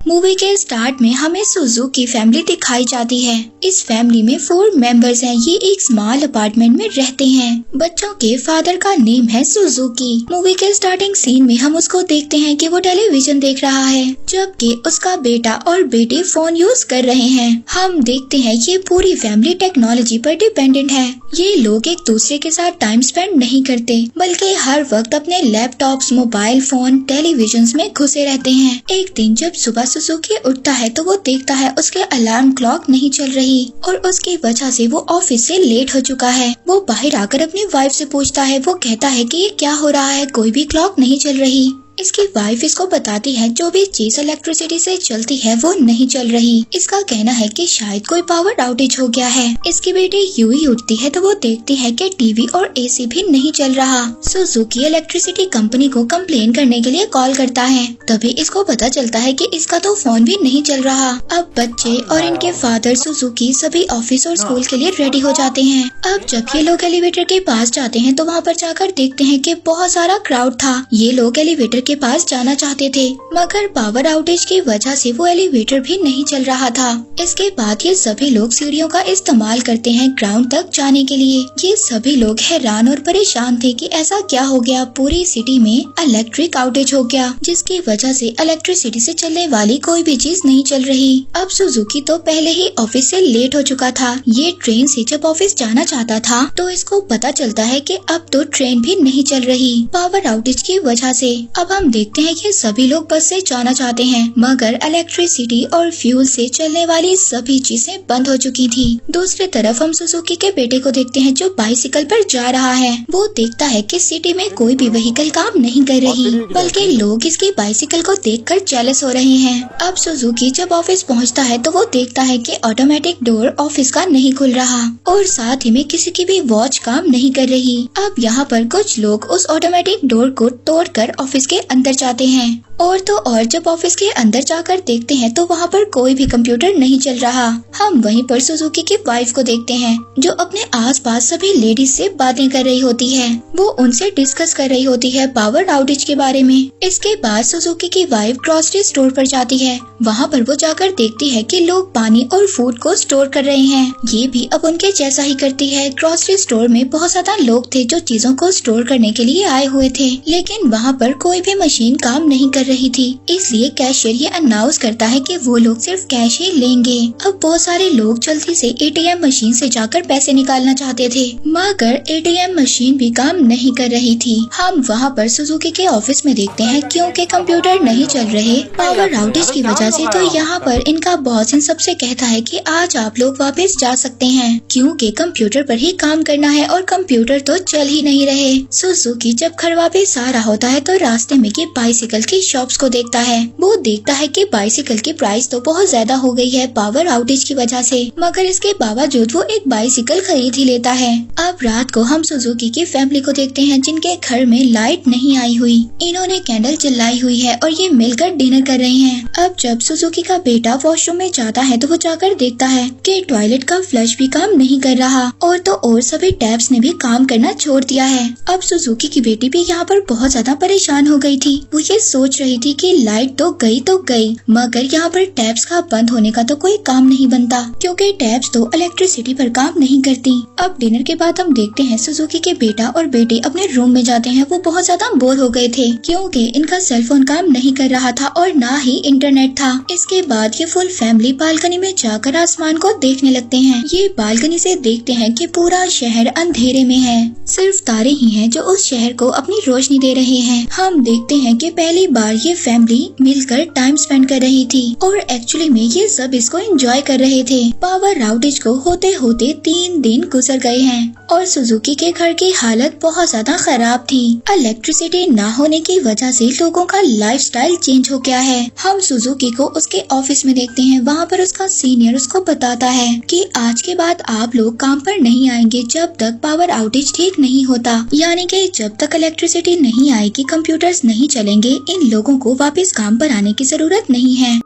Movie के start में हमें सुजुकी फैमिली दिखाई जाती है। इस फैमिली में 4 मेंबर्स हैं। ये एक स्मॉल अपार्टमेंट में रहते हैं। बच्चों के फादर का नेम है सुजुकी। मूवी के स्टार्टिंग सीन में हम उसको देखते हैं कि वो टेलीविजन देख रहा है, जबकि उसका बेटा और बेटी फोन यूज कर रहे हैं। हम देखते हैं ये पूरी फैमिली टेक्नोलॉजी पर डिपेंडेंट है। ये लोग एक दूसरे के साथ टाइम स्पेंड नहीं करते, बल्कि हर वक्त अपने लैपटॉप्स, मोबाइल फोन, टेलीविजन में घुसे रहते हैं। एक दिन जब सुबह सुजुकी उठता है तो वो देखता है उसके अलार्म क्लॉक नहीं चल रही और उसकी वजह से वो ऑफिस से लेट हो चुका है। वो बाहर आकर अपनी वाइफ से पूछता है। वो कहता है कि ये क्या हो रहा है, कोई भी क्लॉक नहीं चल रही। इसकी वाइफ इसको बताती है जो भी चीज इलेक्ट्रिसिटी से चलती है वो नहीं चल रही। इसका कहना है कि शायद कोई पावर आउटेज हो गया है। इसकी बेटी यूं ही उठती है तो वो देखती है कि टीवी और एसी भी नहीं चल रहा। सुजुकी इलेक्ट्रिसिटी कंपनी को कंप्लेन करने के लिए कॉल करता है। तभी इसको पता चलता है कि इसका तो फोन भी नहीं चल रहा। अब बच्चे और इनके फादर सुजुकी सभी ऑफिस और स्कूल के लिए रेडी हो जाते हैं। अब जब ये लोग एलिवेटर के पास जाते हैं तो वहाँ पर जाकर देखते हैं कि बहुत सारा क्राउड था। ये लोग एलिवेटर के पास जाना चाहते थे, मगर पावर आउटेज की वजह से वो एलिवेटर भी नहीं चल रहा था। इसके बाद ये सभी लोग सीढ़ियों का इस्तेमाल करते हैं ग्राउंड तक जाने के लिए। ये सभी लोग हैरान और परेशान थे कि ऐसा क्या हो गया। पूरी सिटी में इलेक्ट्रिक आउटेज हो गया, जिसकी वजह से इलेक्ट्रिसिटी से चलने वाली कोई भी चीज नहीं चल रही। अब सुजुकी तो पहले ही ऑफिस से लेट हो चुका था। ये ट्रेन से जब ऑफिस जाना चाहता था तो इसको पता चलता है कि अब तो ट्रेन भी नहीं चल रही पावर आउटेज की वजह से। अब हम देखते हैं कि सभी लोग बस से जाना चाहते हैं, मगर इलेक्ट्रिसिटी और फ्यूल से चलने वाली सभी चीजें बंद हो चुकी थी। दूसरी तरफ हम सुजुकी के बेटे को देखते हैं जो बाइसिकल पर जा रहा है। वो देखता है कि सिटी में कोई भी व्हीकल काम नहीं कर रही, बल्कि लोग इसकी बाइसिकल को देखकर जेलस हो रहे हैं। अब सुजुकी जब ऑफिस पहुंचता है तो वो देखता है कि ऑटोमेटिक डोर ऑफिस का नहीं खुल रहा और साथ ही में किसी की भी वॉच काम नहीं कर रही। अब यहाँ पर कुछ लोग उस ऑटोमेटिक डोर को तोड़कर ऑफिस के अंदर जाते हैं और तो और जब ऑफिस के अंदर जाकर देखते हैं तो वहाँ पर कोई भी कंप्यूटर नहीं चल रहा। हम वहीं पर सुजुकी की वाइफ को देखते हैं जो अपने आसपास सभी लेडीज से बातें कर रही होती है। वो उनसे डिस्कस कर रही होती है पावर आउटेज के बारे में। इसके बाद सुजुकी की वाइफ ग्रोसरी स्टोर पर जाती है। वहाँ पर वो जाकर देखती है कि लोग पानी और फूड को स्टोर कर रहे हैं। ये भी अब उनके जैसा ही करती है। ग्रोसरी स्टोर में बहुत ज्यादा लोग थे जो चीजों को स्टोर करने के लिए आए हुए थे, लेकिन वहाँ पर कोई भी मशीन काम नहीं कर रही थी। इसलिए कैशियर ये अनाउंस करता है कि वो लोग सिर्फ कैश ही लेंगे। अब बहुत सारे लोग जल्दी से एटीएम मशीन से जाकर पैसे निकालना चाहते थे, मगर एटीएम मशीन भी काम नहीं कर रही थी। हम वहाँ पर सुजुकी के ऑफिस में देखते हैं क्योंकि कंप्यूटर नहीं चल रहे पावर आउटेज की वजह से, तो यहाँ पर इनका बॉस इन सबसे कहता है कि आज आप लोग वापस जा सकते हैं क्योंकि कंप्यूटर पर ही काम करना है और कंप्यूटर तो चल ही नहीं रहे। सुजुकी जब घर वापस आ रहा होता है तो रास्ते में ये बाइसिकल की शॉप्स को देखता है। वो देखता है कि बाइसिकल की प्राइस तो बहुत ज्यादा हो गई है पावर आउटेज की वजह से, मगर इसके बावजूद वो एक बाइसिकल खरीद ही लेता है। अब रात को हम सुजुकी की फैमिली को देखते हैं जिनके घर में लाइट नहीं आई हुई। इन्होंने कैंडल जलाई हुई है और ये मिलकर डिनर कर रहे हैं। अब जब सुजुकी का बेटा वॉशरूम में जाता है तो वो जाकर देखता है कि टॉयलेट का फ्लश भी काम नहीं कर रहा और तो और सभी टैप्स ने भी काम करना छोड़ दिया है। अब सुजुकी की बेटी भी यहाँ पर बहुत ज्यादा परेशान हो गई थी। वो ये सोच रही थी कि लाइट तो गई, मगर यहाँ पर टैप्स का बंद होने का तो कोई काम नहीं बनता क्योंकि टैप्स तो इलेक्ट्रिसिटी पर काम नहीं करती। अब डिनर के बाद हम देखते हैं सुजुकी के बेटा और बेटी अपने रूम में जाते हैं। वो बहुत ज्यादा बोर हो गए थे क्योंकि इनका सेलफोन काम नहीं कर रहा था और ना ही इंटरनेट था। इसके बाद ये फुल फैमिली बालकनी में जाकर आसमान को देखने लगते हैं। ये बालकनी से देखते हैं कि पूरा शहर अंधेरे में है, सिर्फ तारे ही हैं जो उस शहर को अपनी रोशनी दे रहे हैं। हम देखते हैं कि पहली बार ये फैमिली मिलकर टाइम स्पेंड कर रही थी और एक्चुअली में ये सब इसको एंजॉय कर रहे थे। पावर आउटेज को होते होते 3 दिन गुजर गए हैं और सुजुकी के घर की हालत बहुत ज्यादा खराब थी। इलेक्ट्रिसिटी ना होने की वजह से लोगों का लाइफस्टाइल चेंज हो गया है। हम सुजुकी को उसके ऑफिस में देखते हैं। वहाँ पर उसका सीनियर उसको बताता है कि आज के बाद आप लोग काम पर नहीं आएंगे जब तक पावर आउटेज ठीक नहीं होता, यानी कि जब तक इलेक्ट्रिसिटी नहीं आएगी, कंप्यूटर्स नहीं चलेंगे, इन लोगों को वापस काम पर आने की जरूरत नहीं है।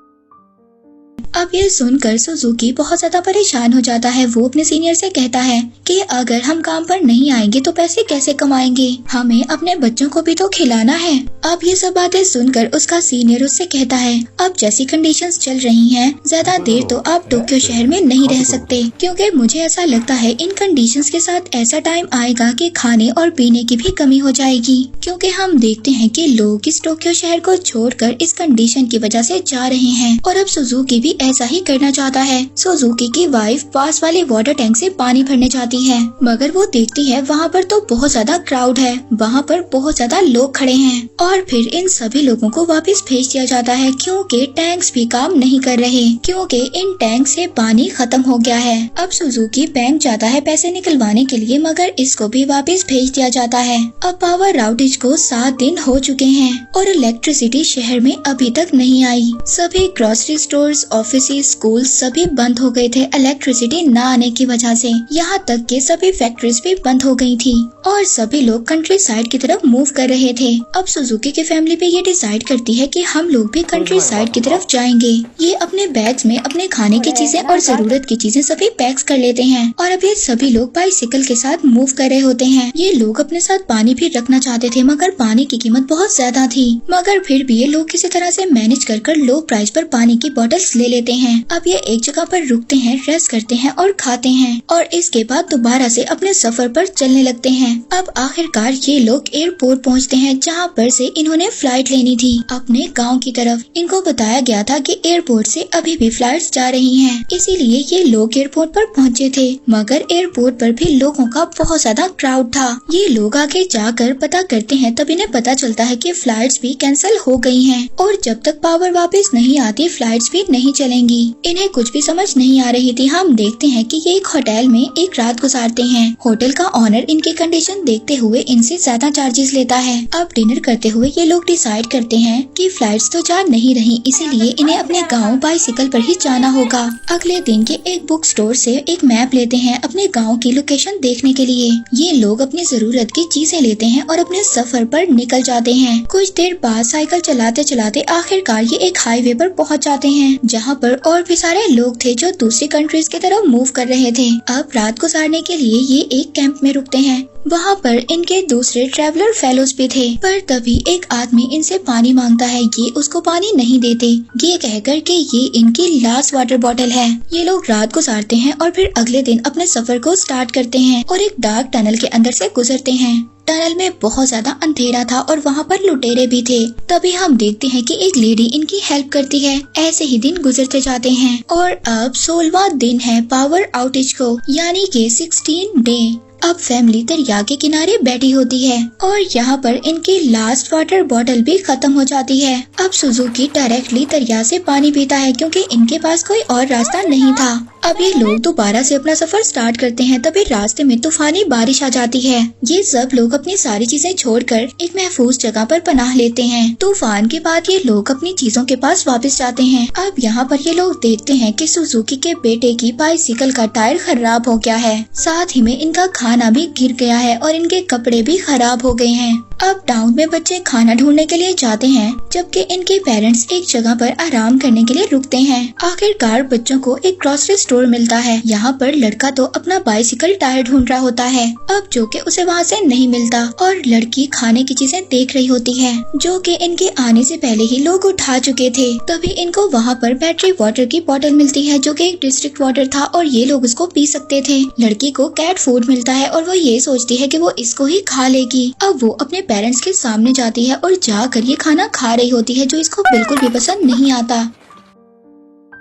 अब अब ये सुनकर सुजुकी बहुत ज्यादा परेशान हो जाता है। वो अपने सीनियर से कहता है कि अगर हम काम पर नहीं आएंगे तो पैसे कैसे कमाएंगे, हमें अपने बच्चों को भी तो खिलाना है। अब ये सब बातें सुनकर उसका सीनियर उससे कहता है अब जैसी कंडीशंस चल रही हैं, ज्यादा देर तो आप टोक्यो शहर में नहीं रह सकते, क्योंकि मुझे ऐसा लगता है इन कंडीशंस के साथ ऐसा टाइम आएगा कि खाने और पीने की भी कमी हो जाएगी, क्योंकि हम देखते हैं कि लोग इस टोक्यो शहर को छोड़कर इस कंडीशन की वजह से जा रहे हैं। और अब सुजुकी भी ऐसा ही करना चाहता है। सुजुकी की वाइफ पास वाले वाटर टैंक से पानी भरने जाती है, मगर वो देखती है वहाँ पर तो बहुत ज्यादा क्राउड है, वहाँ पर बहुत ज्यादा लोग खड़े हैं और फिर इन सभी लोगों को वापस भेज दिया जाता है, क्योंकि टैंक्स भी काम नहीं कर रहे, क्योंकि इन टैंक से पानी खत्म हो गया है। अब सुजुकी बैंक जाता है पैसे निकलवाने के लिए, मगर इसको भी वापस भेज दिया जाता है। अब पावर आउटेज को 7 दिन हो चुके हैं और इलेक्ट्रिसिटी शहर में अभी तक नहीं आई। सभी ग्रोसरी स्टोर्स, ऑफिसेज, स्कूल सभी बंद हो गए थे इलेक्ट्रिसिटी न आने की वजह से। यहाँ तक कि सभी फैक्ट्रीज भी बंद हो गई थी और सभी लोग कंट्री साइड की तरफ मूव कर रहे थे। अब सुजुकी की फैमिली भी ये डिसाइड करती है कि हम लोग भी कंट्री साइड की तरफ जाएंगे। ये अपने बैग्स में अपने खाने की चीजें और जरूरत की चीजें सभी पैक्स कर लेते हैं और अब ये सभी लोग बाइसिकल के साथ मूव कर रहे होते हैं। ये लोग अपने साथ पानी भी रखना चाहते थे, मगर पानी की कीमत बहुत ज्यादा थी, मगर फिर भी ये लोग किसी तरह से मैनेज कर लो प्राइस पर पानी की बोतल्स ले लेते हैं। अब ये एक जगह पर रुकते हैं, रेस्ट करते हैं और खाते हैं और इसके बाद दोबारा से अपने सफर पर चलने लगते हैं। अब आखिरकार ये लोग एयरपोर्ट पहुंचते हैं, जहां पर से इन्होंने फ्लाइट लेनी थी अपने गांव की तरफ। इनको बताया गया था कि एयरपोर्ट से अभी भी फ्लाइट्स जा रही हैं, इसीलिए ये लोग एयरपोर्ट पर पहुंचे थे, मगर एयरपोर्ट पर भी लोगों का बहुत ज्यादा क्राउड था। ये लोग आगे जाकर पता करते हैं, तब इन्हें पता चलता है कि फ्लाइट्स भी कैंसिल हो गई हैं और जब तक पावर वापस नहीं आती फ्लाइट्स भी नहीं चलेंगी। इन्हें कुछ भी समझ नहीं आ रही थी। हम देखते हैं कि ये एक होटल में एक रात गुजारते हैं। होटल का ऑनर इनकी कंडीशन देखते हुए इनसे ज्यादा चार्जेस लेता है। अब डिनर करते हुए ये लोग डिसाइड करते हैं कि फ्लाइट्स तो जा नहीं रही, इसीलिए इन्हें अपने गाँव बाइसिकल पर ही जाना होगा। अगले दिन के एक बुक स्टोर से एक मैप लेते हैं अपने गाँव की लोकेशन देखने के लिए। ये लोग अपनी जरूरत की चीजें लेते हैं और अपने सफर पर निकल जाते हैं। कुछ देर बाद साइकिल चलाते चलाते आखिरकार ये एक हाईवे पर पहुंच जाते हैं, जहां पर और भी सारे लोग थे जो दूसरी कंट्रीज की तरफ मूव कर रहे थे। अब रात गुजारने के लिए ये एक कैंप में रुकते हैं। वहाँ पर इनके दूसरे ट्रैवलर फेलोज भी थे, पर तभी एक आदमी इनसे पानी मांगता है। ये उसको पानी नहीं देते, ये कहकर कि ये इनकी लास्ट वाटर बॉटल है। ये लोग रात गुजारते हैं और फिर अगले दिन अपने सफर को स्टार्ट करते हैं और एक डार्क टनल के अंदर से गुजरते हैं। टनल में बहुत ज्यादा अंधेरा था और वहाँ पर लुटेरे भी थे। तभी हम देखते हैं कि एक लेडी इनकी हेल्प करती है। ऐसे ही दिन गुजरते जाते हैं और अब 16वां दिन है पावर आउटेज को, यानी कि 16 डे। अब फैमिली दरिया के किनारे बैठी होती है और यहाँ पर इनकी लास्ट वाटर बॉटल भी खत्म हो जाती है। अब सुजुकी डायरेक्टली दरिया से पानी पीता है, क्योंकि इनके पास कोई और रास्ता नहीं था। अब ये लोग दोबारा से अपना सफर स्टार्ट करते हैं, तभी रास्ते में तूफानी बारिश आ जाती है। ये सब लोग अपनी सारी चीजें छोड़कर एक महफूज जगह पर पनाह लेते हैं। तूफान के बाद ये लोग अपनी चीजों के पास वापस जाते हैं। अब यहाँ पर ये लोग देखते हैं कि सुजुकी के बेटे की बाइसिकल का टायर खराब हो गया है, साथ ही में इनका खाना भी गिर गया है और इनके कपड़े भी खराब हो गए हैं। अब टाउन में बच्चे खाना ढूंढने के लिए जाते हैं, जबकि इनके पेरेंट्स एक जगह पर आराम करने के लिए रुकते हैं। आखिरकार बच्चों को एक ग्रोसरी स्टोर मिलता है। यहाँ पर लड़का तो अपना बाइसिकल टायर ढूंढ रहा होता है, अब जो कि उसे वहाँ से नहीं मिलता, और लड़की खाने की चीजें देख रही होती है, जो कि इनके आने से पहले ही लोग उठा चुके थे। तभी इनको वहाँ पर बैटरी वाटर की बोतल मिलती है, जो कि एक डिस्ट्रिक्ट वाटर था और ये लोग उसको पी सकते थे। लड़की को कैट फूड मिलता है और वो ये सोचती है कि वो इसको ही खा लेगी। अब वो अपने पेरेंट्स के सामने जाती है और जाकर ये खाना खा रही होती है, जो इसको बिल्कुल भी पसंद नहीं आता।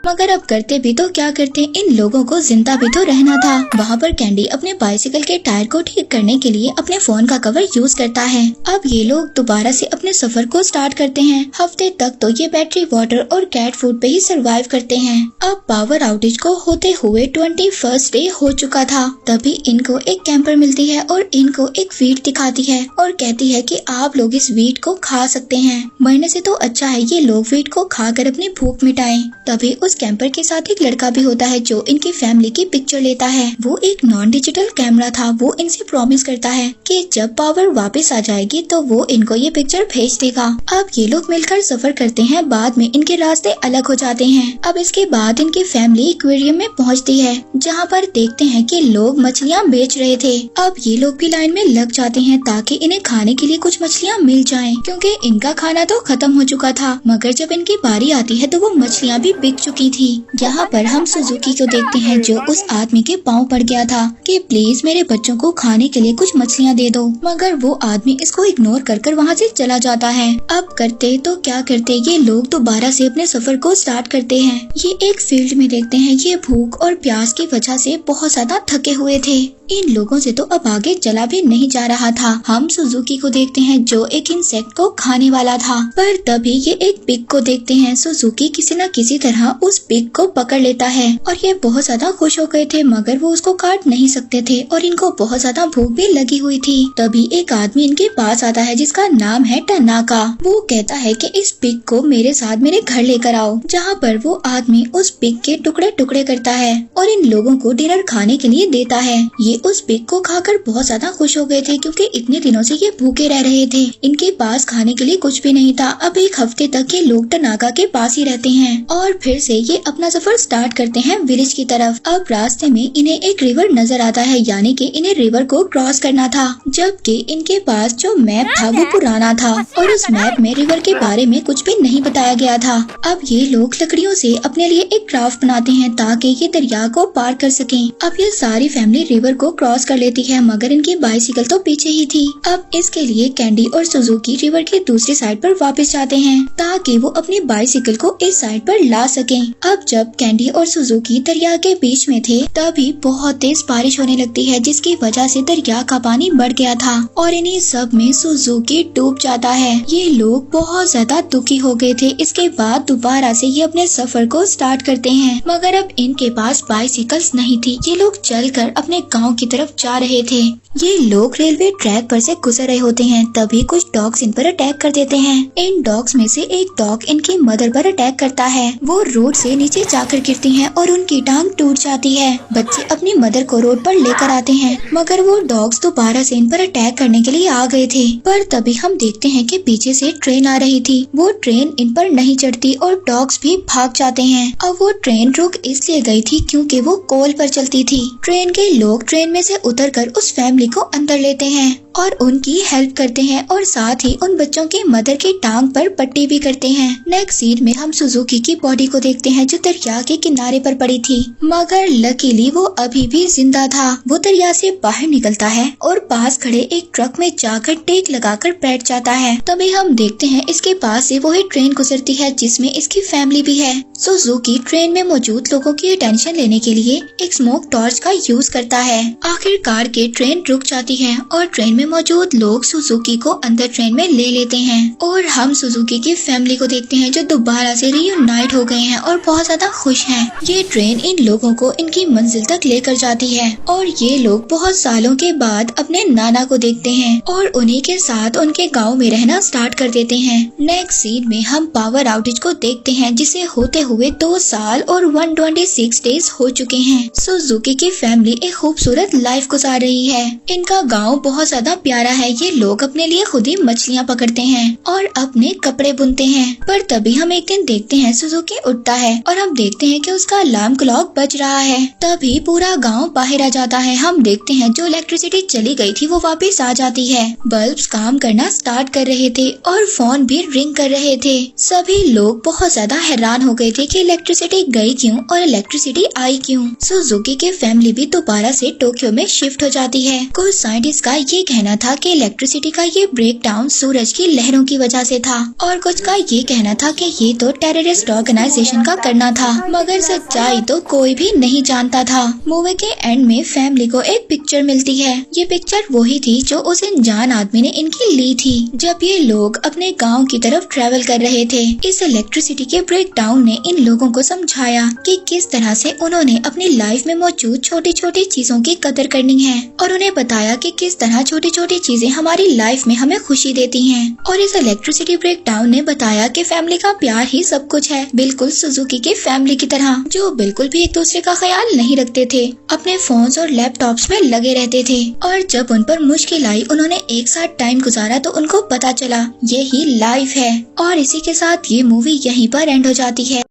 मगर अब करते भी तो क्या करते, इन लोगों को जिंदा भी तो रहना था। वहाँ पर कैंडी अपने बाइसिकल के टायर को ठीक करने के लिए अपने फोन का कवर यूज करता है। अब ये लोग दोबारा से अपने सफर को स्टार्ट करते हैं। हफ्ते तक तो ये बैटरी वाटर और कैट फूड पे ही सरवाइव करते हैं। अब पावर आउटेज को होते हुए 21st डे हो चुका था। तभी इनको एक कैंपर मिलती है और इनको एक वीट दिखाती है और कहती है कि आप लोग इस वीट को खा सकते हैं, मरने से तो अच्छा है ये लोग वीट को खाकर अपनी भूख मिटाएं। तभी उस कैंपर के साथ एक लड़का भी होता है जो इनकी फैमिली की पिक्चर लेता है। वो एक नॉन डिजिटल कैमरा था। वो इनसे प्रॉमिस करता है कि जब पावर वापस आ जाएगी तो वो इनको ये पिक्चर भेज देगा। अब ये लोग मिलकर सफर करते हैं। बाद में इनके रास्ते अलग हो जाते हैं। अब इसके बाद इनकी फैमिली एक्वेरियम में पहुंचती है, जहां पर देखते हैं कि लोग मछलियां बेच रहे थे। अब ये लोग भी लाइन में लग जाते हैं ताकि इन्हें खाने के लिए कुछ मछलियां मिल जाएं, क्योंकि इनका खाना तो खत्म हो चुका था। मगर जब इनकी बारी आती है तो वो मछलियां भी बिक चुकी थी। यहाँ पर हम सुजुकी को देखते हैं जो उस आदमी के पाँव पड़ गया था कि प्लीज मेरे बच्चों को खाने के लिए कुछ मछलियाँ दे दो। मगर वो आदमी इसको इग्नोर कर वहाँ से चला जाता है। अब करते तो क्या करते, ये लोग दोबारा से अपने सफर को स्टार्ट करते हैं। ये एक फील्ड में देखते हैं। ये भूख और प्यास की वजह से बहुत ज्यादा थके हुए थे। इन लोगों से तो अब आगे चला भी नहीं जा रहा था। हम सुजुकी को देखते हैं जो एक इंसेक्ट को खाने वाला था, पर तभी ये एक पिग को देखते हैं। सुजुकी किसी न किसी तरह उस पिग को पकड़ लेता है और ये बहुत ज्यादा खुश हो गए थे, मगर वो उसको काट नहीं सकते थे और इनको बहुत ज्यादा भूख भी लगी हुई थी। तभी एक आदमी इनके पास आता है जिसका नाम है टनाका। वो कहता है कि इस पिग को मेरे साथ मेरे घर लेकर आओ, जहाँ पर वो आदमी उस पिग के टुकड़े टुकड़े करता है और इन लोगों को डिनर खाने के लिए देता है। ये उस पिग को खाकर बहुत ज्यादा खुश हो गए थे, क्योंकि इतने दिनों से ये भूखे रह रहे थे। इनके पास खाने के लिए कुछ भी नहीं था। अब एक हफ्ते तक ये लोग टनाका के पास ही रहते हैं और फिर से ये अपना सफर स्टार्ट करते हैं विलेज की तरफ। अब रास्ते में इन्हें एक रिवर नजर आता है, यानी कि इन्हें रिवर को क्रॉस करना था, जबकि इनके पास जो मैप था वो पुराना था और उस मैप में रिवर के बारे में कुछ भी नहीं बताया गया था। अब ये लोग लकड़ियों से अपने लिए एक क्राफ्ट बनाते हैं ताकि ये दरिया को पार कर सकें। अब ये सारी फैमिली रिवर को क्रॉस कर लेती है, मगर इनकी बाइसिकल तो पीछे ही थी। अब इसके लिए कैंडी और सुजुकी रिवर के दूसरी साइड पर वापस जाते हैं ताकि वो अपनी बाइसिकल को इस साइड पर ला सकें। अब जब कैंडी और सुजुकी दरिया के बीच में थे तभी बहुत तेज बारिश होने लगती है, जिसकी वजह से दरिया का पानी बढ़ गया था और इन्हीं सब में सुजुकी डूब जाता है। ये लोग बहुत ज्यादा दुखी हो गए थे। इसके बाद दोबारा से ये अपने सफर को स्टार्ट करते हैं, मगर अब इनके पास बाइसिकल्स नहीं थी। ये लोग चलकर अपने गांव की तरफ जा रहे थे। ये लोग रेलवे ट्रैक पर से गुजर रहे होते हैं, तभी कुछ डॉग्स इन पर अटैक कर देते हैं। इन डॉग्स में से एक डॉग इनकी मदर पर अटैक करता है। वो रोड से नीचे जाकर गिरती हैं और उनकी टांग टूट जाती है। बच्चे अपनी मदर को रोड पर लेकर आते हैं, मगर वो डॉग्स दोबारा से इन पर अटैक करने के लिए आ गए थे। पर तभी हम देखते हैं कि पीछे से ट्रेन आ रही थी। वो ट्रेन इन पर नहीं चढ़ती और डॉग्स भी भाग जाते हैं। अब वो ट्रेन रुक इसलिए गई थी क्योंकि वो कोल पर चलती थी। ट्रेन के लोग ट्रेन में से उतरकर उस फैमिली को अंदर लेते हैं और उनकी हेल्प करते हैं और साथ ही उन बच्चों की मदर की टांग पर पट्टी भी करते हैं। नेक्स्ट सीन में हम सुजुकी की बॉडी को देखते हैं जो दरिया के किनारे पर पड़ी थी, मगर लकीली वो अभी भी जिंदा था। वो दरिया से बाहर निकलता है और पास खड़े एक ट्रक में जाकर टेक लगाकर बैठ जाता है। तभी हम देखते हैं इसके पास से वही ट्रेन गुजरती है जिसमें इसकी फैमिली भी है। सुजुकी ट्रेन में मौजूद लोगों की अटेंशन लेने के लिए एक स्मोक टॉर्च का यूज करता है। आखिरकार के ट्रेन रुक जाती है और ट्रेन में मौजूद लोग सुजुकी को अंदर ट्रेन में ले लेते हैं और हम सुजुकी की फैमिली को देखते हैं जो दोबारा से रीयूनाइट हो गए हैं और बहुत ज्यादा खुश हैं। ये ट्रेन इन लोगों को इनकी मंजिल तक लेकर जाती है और ये लोग बहुत सालों के बाद अपने नाना को देखते हैं और उन्हीं के साथ उनके गाँव में रहना स्टार्ट कर देते हैं। नेक्स्ट सीन में हम पावर आउटेज को देखते हैं जिसे होते हुए 2 साल और 126 डेज हो चुके हैं। सुजुकी की फैमिली एक खूबसूरत लाइफ गुजार रही है। इनका गांव बहुत ज्यादा प्यारा है। ये लोग अपने लिए खुद ही मछलियाँ पकड़ते हैं और अपने कपड़े बुनते हैं। पर तभी हम एक दिन देखते हैं सुजुकी उठता है और हम देखते हैं कि उसका अलार्म क्लॉक बज रहा है। तभी पूरा गांव बाहर आ जाता है। हम देखते हैं जो इलेक्ट्रिसिटी चली गई थी वो वापस आ जाती है। बल्ब्स काम करना स्टार्ट कर रहे थे और फोन भी रिंग कर रहे थे। सभी लोग बहुत ज्यादा हैरान हो गए थे कि इलेक्ट्रिसिटी गई क्यों और इलेक्ट्रिसिटी आई क्यों। सुजुकी की फैमिली भी दोबारा से टोक्यो में शिफ्ट हो जाती है। कुछ साइंटिस्ट का ये कहना था कि इलेक्ट्रिसिटी का ये ब्रेक डाउन सूरज की लहरों की वजह से था और कुछ का ये कहना था कि ये तो टेररिस्ट ऑर्गेनाइजेशन का करना था, मगर सच्चाई तो कोई भी नहीं जानता था। मूवी के एंड में फैमिली को एक पिक्चर मिलती है। ये पिक्चर वही थी जो उस अनजान आदमी ने इनकी ली थी जब ये लोग अपने गाँव की तरफ ट्रेवल कर रहे थे। इस इलेक्ट्रिसिटी के ब्रेक डाउन ने इन लोगों को समझाया कि किस तरह से उन्होंने अपनी लाइफ में मौजूद छोटी छोटी चीजों की कदर करनी है और उन्हें बताया कि किस तरह छोटी छोटी छोटी चीजें हमारी लाइफ में हमें खुशी देती हैं। और इस इलेक्ट्रिसिटी ब्रेकडाउन ने बताया कि फैमिली का प्यार ही सब कुछ है, बिल्कुल सुजुकी की फैमिली की तरह, जो बिल्कुल भी एक दूसरे का ख्याल नहीं रखते थे, अपने फोन्स और लैपटॉप्स में लगे रहते थे। और जब उन पर मुश्किल आई, उन्होंने एक साथ टाइम गुजारा तो उनको पता चला यही लाइफ है। और इसी के साथ ये मूवी यहीं पर एंड हो जाती है।